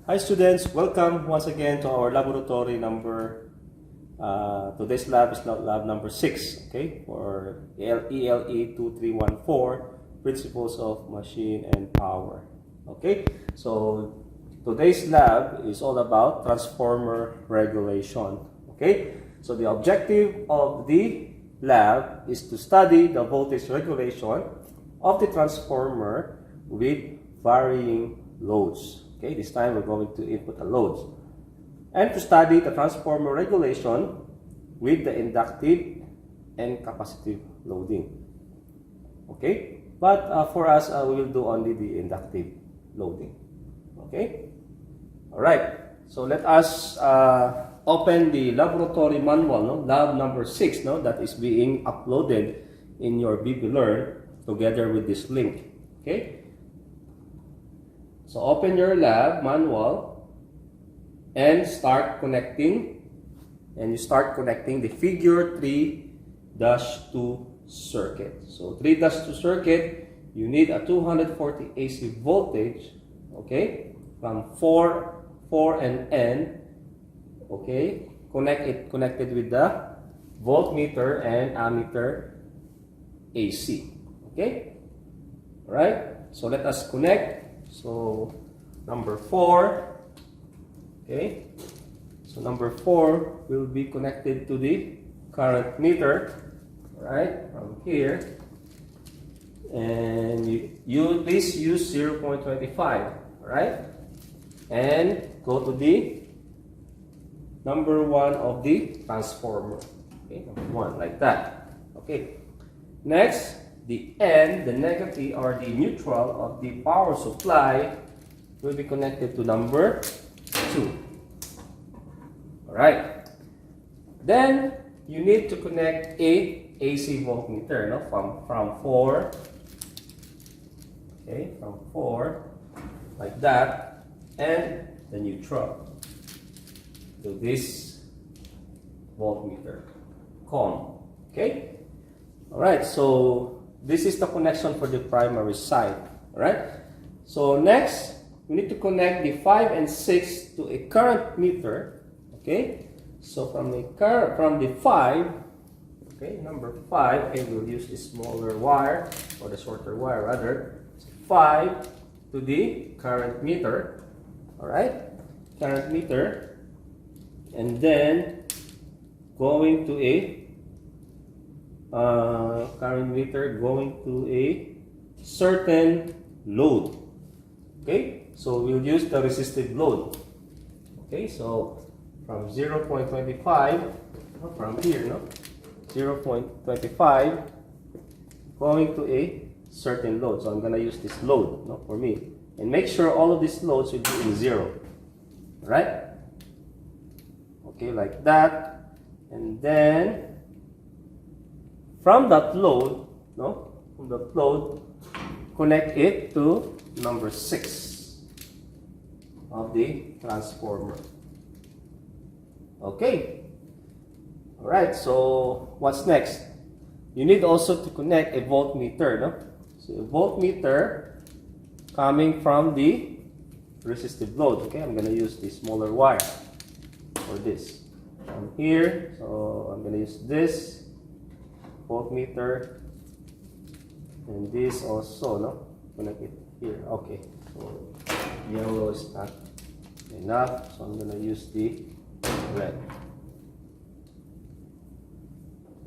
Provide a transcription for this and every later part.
Hi students, welcome once again to our laboratory number, today's lab is lab number 6, okay, for ELE 2314, Principles of Machine and Power. Okay, so today's lab is all about transformer regulation. Okay, so the objective of the lab is to study the voltage regulation of the transformer with varying loads. Okay, this time we're going to input a load. And to study the transformer regulation with the inductive and capacitive loading. Okay, but for us, we will do only the inductive loading. Okay, alright, so let us open the laboratory manual, no? Lab number 6, no? That is being uploaded in your BB together with this link. Okay. So open your lab manual and start connecting, and you start connecting the figure 3-2 circuit. So 3-2 circuit, you need a 240 AC voltage, okay, from 4 and N, okay, connected with the voltmeter and ammeter AC, okay, all right, so let us connect. So number 4, okay, so number 4 will be connected to the current meter, right, from here, and you please use 0.25, right, and go to the number 1 of the transformer, okay, number 1, like that. Okay, next, the N, the negative or the neutral of the power supply will be connected to number 2. Alright. Then you need to connect a AC voltmeter, no? From 4. Okay, from 4 like that, and the neutral to this voltmeter COM. Okay? Alright, so this is the connection for the primary side. Alright? So next, we need to connect the 5 and 6 to a current meter. Okay? So from the 5, okay, number 5, okay, we'll use the smaller wire, or the shorter wire rather. So 5 to the current meter. Alright? Current meter. And then going to a current meter going to a certain load. Okay, so we'll use the resistive load. Okay, so from 0.25 from here, no, 0.25 going to a certain load. So I'm gonna use this load, no, for me, and make sure all of these loads will be in 0. Right? Okay, like that, and then from that load, no, from that load, connect it to number 6 of the transformer. Okay. Alright, so what's next? You need also to connect a voltmeter, no? So a voltmeter coming from the resistive load. Okay, I'm gonna use the smaller wire for this. From here, so I'm gonna use this voltmeter, and this also, no, connect it here. Okay, so yellow is not enough, so I'm gonna use the red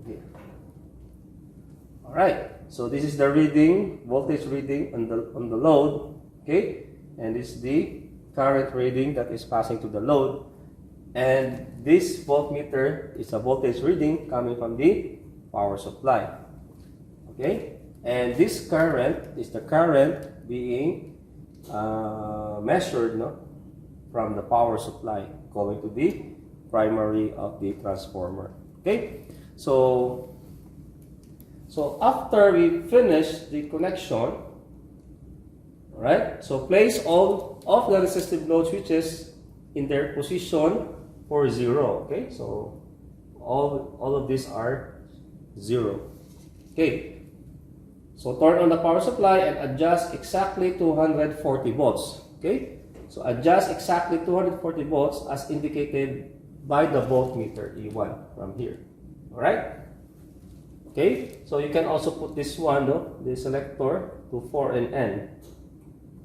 here. All right, so this is the reading, voltage reading on the load, okay, and this is the current reading that is passing to the load, and this voltmeter is a voltage reading coming from the power supply. Okay, and this current is the current being measured, no, from the power supply going to the primary of the transformer. Okay, so after we finish the connection, right, so place all of the resistive load switches in their position for 0. Okay, so all of these are 0. Okay, so turn on the power supply and adjust exactly 240 volts. Okay, So adjust exactly 240 volts as indicated by the voltmeter E1 from here. Alright? Okay, so you can also put this one, no, the selector to 4 and N.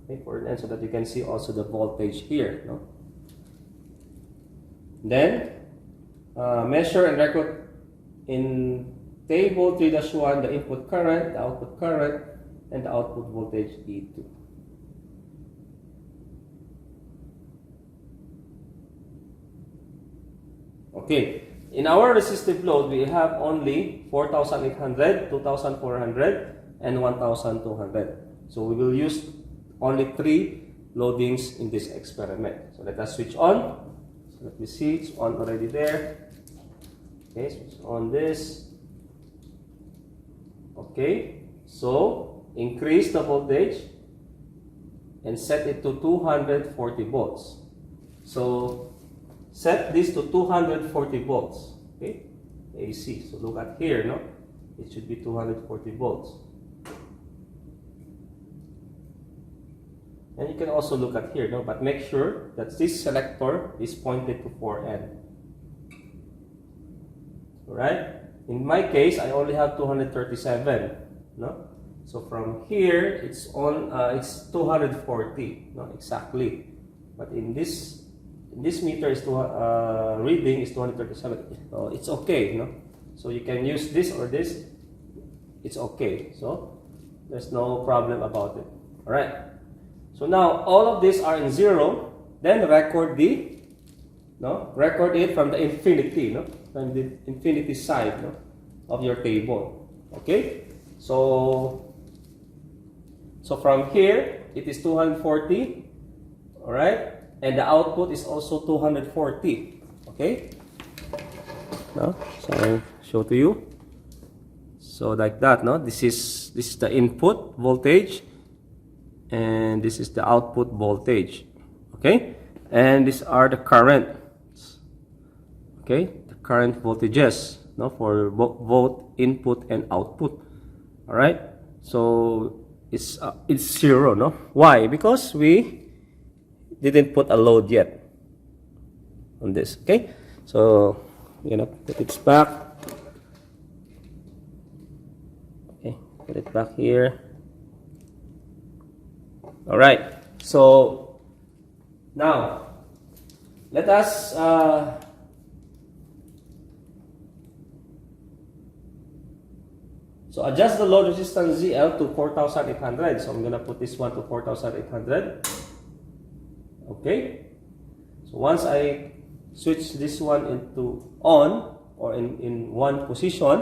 Okay, 4 and N, so that you can see also the voltage here. No? Then, measure and record in table 3-1 the input current, the output current, and the output voltage E2. Okay, in our resistive load, we have only 4,800, 2,400, and 1,200. So we will use only 3 loadings in this experiment. So let us switch on. So let me see, it's on already there. Okay, switch on this. Okay, so increase the voltage and set it to 240 volts. So set this to 240 volts. Okay, AC. So look at here, no? It should be 240 volts. And you can also look at here, no? But make sure that this selector is pointed to 4N. Alright? In my case, I only have 237, no? So from here, it's on, it's 240, no? Exactly. But in this meter is reading is 237. So it's okay, no? So you can use this or this. It's okay. So there's no problem about it. Alright? So now all of these are in 0. Then record it from the infinity, no? From the infinity side, no? Of your table. Okay? So from here it is 240. Alright? And the output is also 240. Okay? No? So I'll show to you. So like that, no? This is the input voltage. And this is the output voltage. Okay? And these are the currents. Okay? The current voltages, no? For both input and output. Alright? So it's 0, no? Why? Because we didn't put a load yet on this. Okay? So you know, put it back. Okay, put it back here. Alright, so now let us so adjust the load resistance ZL to 4,800. So I'm gonna put this one to 4,800. Okay, so once I switch this one into on or in one position,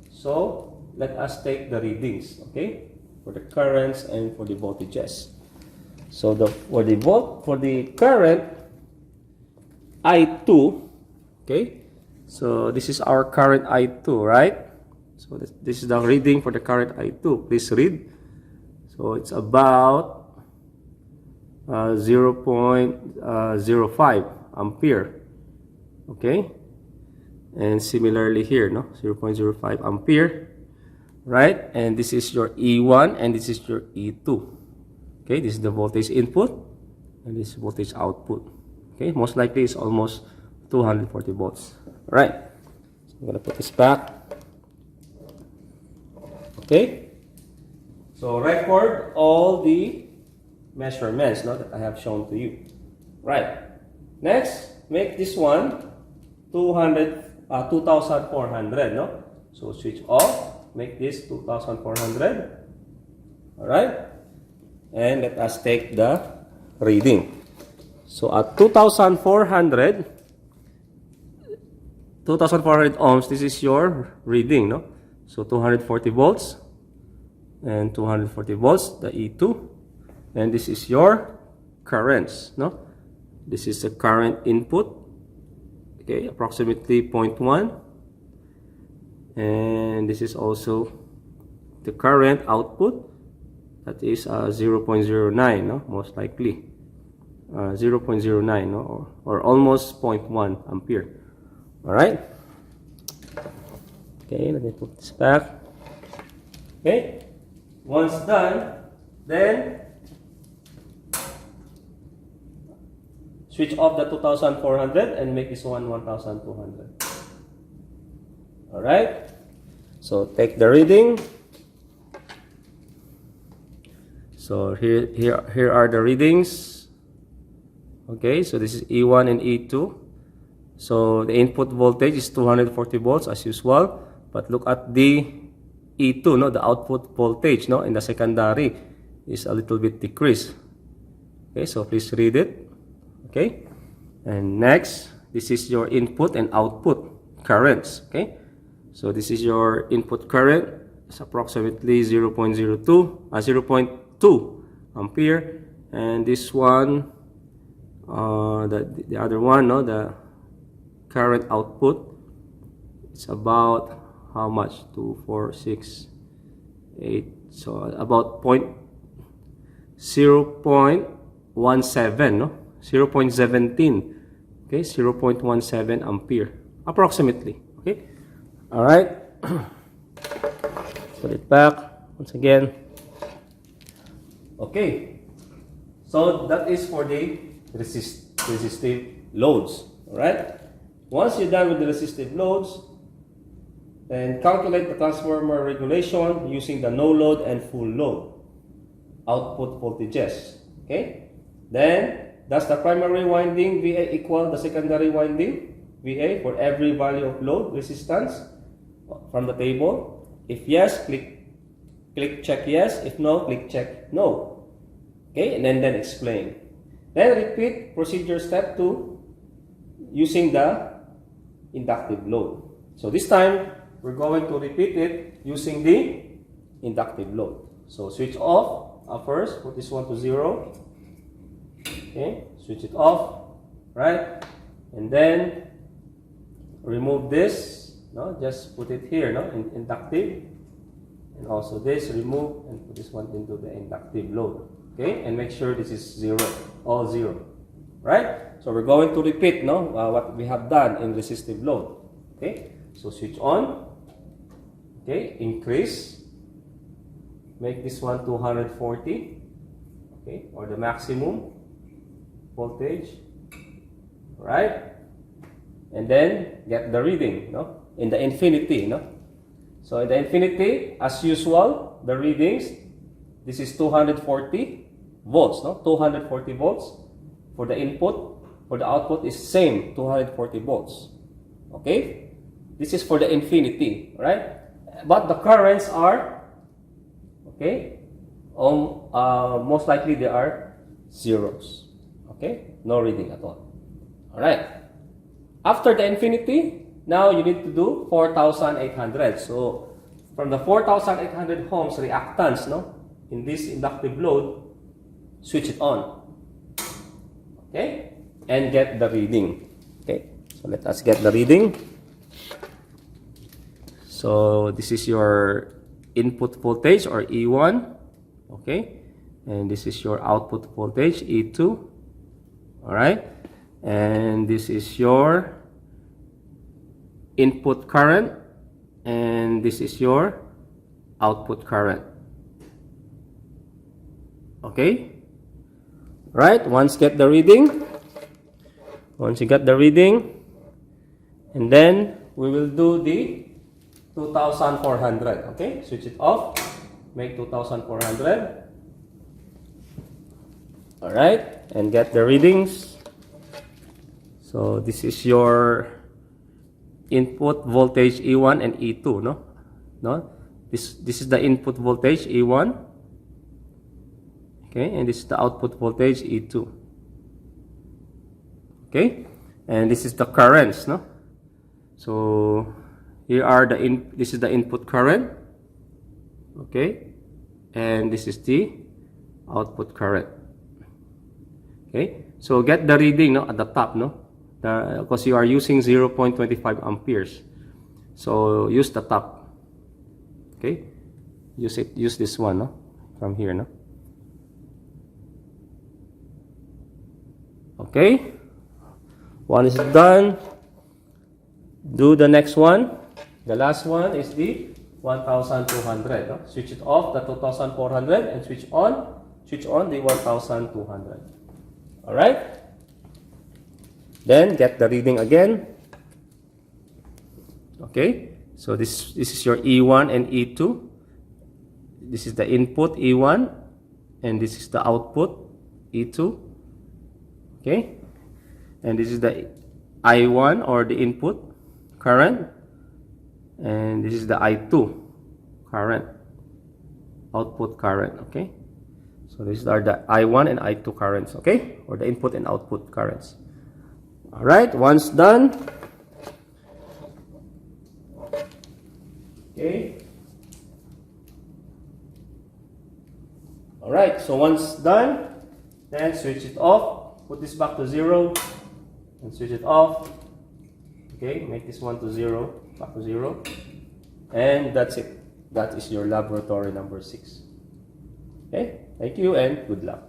so let us take the readings, okay, for the currents and for the voltages. So for the current I2, okay, so this is our current I2, right? So this is the reading for the current I2. Please read. So it's about 0.05 ampere, okay, and similarly here, no, 0.05 ampere, right? And this is your E1 and this is your E2. Okay, this is the voltage input and this is voltage output. Okay, most likely it's almost 240 volts. All right, so I'm gonna put this back. Okay, so record all the measurements, no, that I have shown to you. Right. Next, make this one 2,400, no? So switch off. Make this 2,400. All right. And let us take the reading. So at 2,400 ohms, this is your reading, no? So 240 volts and 240 volts, the E2. And this is your currents, no? This is the current input, okay, approximately 0.1. And this is also the current output, that is 0.09, no? Most likely 0.09, no? Or almost 0.1 ampere. All right. Okay, let me put this back. Okay, once done, then switch off the 2400 and make this one 1200. Alright, so take the reading. So here are the readings. Okay, so this is E1 and E2. So the input voltage is 240 volts as usual, but look at the E2, no, the output voltage, no, in the secondary is a little bit decreased. Okay, so please read it. Okay, and next, this is your input and output currents. Okay, so this is your input current. It's approximately 0.2 ampere, and this one, the other one, no, the current output, it's about how much? 2, 4, 6, 8. So about 0.17, no? 0.17. Okay, 0.17 ampere approximately. Okay, all right. Put it back once again. Okay, so that is for the resistive loads. All right. Once you're done with the resistive loads, then calculate the transformer regulation using the no load and full load output voltages. Okay. Then, does the primary winding VA equal the secondary winding VA for every value of load resistance from the table? If yes, click check yes. If no, click check no. Okay, and then explain. Then repeat procedure step 2 using the inductive load. So this time, we're going to repeat it using the inductive load. So switch off first, put this one to 0. Okay, switch it off, right? And then remove this, no, just put it here, no, in inductive. And also this, remove and put this one into the inductive load. Okay, and make sure this is 0, all 0, right? So we're going to repeat, no, what we have done in resistive load. Okay, so switch on. Okay, increase. Make this one 240. Okay, or the maximum voltage. Right? And then get the reading, no, in the infinity, no. So in the infinity, as usual, the readings. This is 240 volts, no, 240 volts for the input. For the output is same, 240 volts. Okay? This is for the infinity, right? But the currents are, okay, most likely they are zeros. Okay? No reading at all. Alright. After the infinity, now you need to do 4,800. So, from the 4,800 ohms reactance, no, in this inductive load, switch it on. Okay? And get the reading. Okay, so let us get the reading. So this is your input voltage or E1. Okay, and this is your output voltage E2. Alright, and this is your input current, and this is your output current. Okay, right, once you get the reading, and then we will do the 2400. Okay, switch it off, make 2400. Alright, and get the readings. So this is your input voltage E1 and E2, no? This is the input voltage E1. Okay, and this is the output voltage E2. Okay, and this is the currents, no? So here are this is the input current. Okay, and this is the output current. Okay, so get the reading, no, at the top, no, because you are using 0.25 amperes. So use the top. Okay, use this one, no, from here, no. Okay, one is done. Do the next one. The last one is the 1200. No? Switch it off, the 2400, and switch on the 1200. All right. Then get the reading again. Okay, so this is your E1 and E2. This is the input E1 and this is the output E2. Okay, and this is the I1 or the input current, and this is the I2 current, output current. Okay, so these are the I1 and I2 currents, okay, or the input and output currents. All right, once done, okay. All right, so once done, then switch it off, put this back to 0 and switch it off. Okay, make this one to 0, back to 0, and that's it. That is your laboratory number 6. Okay, thank you and good luck.